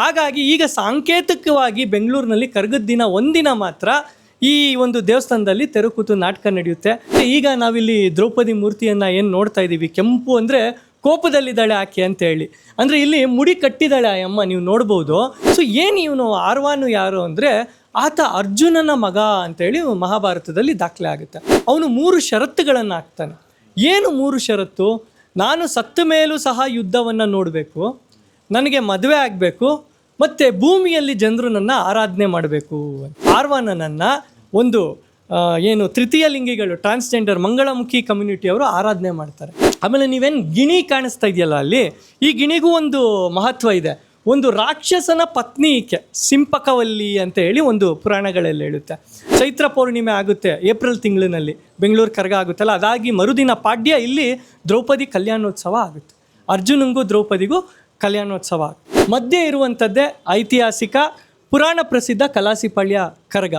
ಹಾಗಾಗಿ ಈಗ ಸಾಂಕೇತಿಕವಾಗಿ ಬೆಂಗಳೂರಿನಲ್ಲಿ ಕರಗದ ದಿನ ಒಂದಿನ ಮಾತ್ರ ಈ ಒಂದು ದೇವಸ್ಥಾನದಲ್ಲಿ ತೆರಕೂತು ನಾಟಕ ನಡೆಯುತ್ತೆ. ಈಗ ನಾವಿಲ್ಲಿ ದ್ರೌಪದಿ ಮೂರ್ತಿಯನ್ನು ಏನು ನೋಡ್ತಾ ಇದ್ದೀವಿ, ಕೆಂಪು ಅಂದರೆ ಕೋಪದಲ್ಲಿದ್ದಾಳೆ ಆಕೆ ಅಂತ ಹೇಳಿ. ಅಂದರೆ ಇಲ್ಲಿ ಮುಡಿ ಕಟ್ಟಿದ್ದಾಳೆ ಆ ಅಮ್ಮ, ನೀವು ನೋಡ್ಬೋದು. ಸೊ ಏನು ಇವನು ಆರ್ವಾನು ಯಾರು ಅಂದರೆ ಆತ ಅರ್ಜುನನ ಮಗ ಅಂತೇಳಿ ಮಹಾಭಾರತದಲ್ಲಿ ದಾಖಲೆ ಆಗುತ್ತೆ. ಅವನು 3 ಷರತ್ತುಗಳನ್ನು ಹಾಕ್ತಾನೆ. ಏನು 3 ಷರತ್ತು? ನಾನು ಸತ್ತ ಮೇಲೂ ಸಹ ಯುದ್ಧವನ್ನು ನೋಡಬೇಕು, ನನಗೆ ಮದುವೆ ಆಗಬೇಕು, ಮತ್ತು ಭೂಮಿಯಲ್ಲಿ ಜನರು ನನ್ನ ಆರಾಧನೆ ಮಾಡಬೇಕು. ಆರ್ವಾನನನ್ನು ಒಂದು ಏನು ತೃತೀಯ ಲಿಂಗಿಗಳು, ಟ್ರಾನ್ಸ್ಜೆಂಡರ್, ಮಂಗಳಮುಖಿ ಕಮ್ಯುನಿಟಿಯವರು ಆರಾಧನೆ ಮಾಡ್ತಾರೆ. ಆಮೇಲೆ ನೀವೇನು ಗಿಣಿ ಕಾಣಿಸ್ತಾ ಇದೆಯಲ್ಲ, ಅಲ್ಲಿ ಈ ಗಿಣಿಗೂ ಒಂದು ಮಹತ್ವ ಇದೆ. ಒಂದು ರಾಕ್ಷಸನ ಪತ್ನಿ ಈಕೆ, ಸಿಂಪಕವಲ್ಲಿ ಅಂತ ಹೇಳಿ ಒಂದು ಪುರಾಣಗಳಲ್ಲಿ ಹೇಳುತ್ತೆ. ಚೈತ್ರ ಪೌರ್ಣಿಮೆ ಆಗುತ್ತೆ ಏಪ್ರಿಲ್ ತಿಂಗಳಿನಲ್ಲಿ, ಬೆಂಗಳೂರು ಕರಗ ಆಗುತ್ತಲ್ಲ, ಅದಾಗಿ ಮರುದಿನ ಪಾಡ್ಯ ಇಲ್ಲಿ ದ್ರೌಪದಿ ಕಲ್ಯಾಣೋತ್ಸವ ಆಗುತ್ತೆ. ಅರ್ಜುನಂಗೂ ದ್ರೌಪದಿಗೂ ಕಲ್ಯಾಣೋತ್ಸವ. ಮಧ್ಯೆ ಇರುವಂಥದ್ದೇ ಐತಿಹಾಸಿಕ ಪುರಾಣ ಪ್ರಸಿದ್ಧ ಕಲಾಸಿಪಾಳ್ಯ ಕರಗ.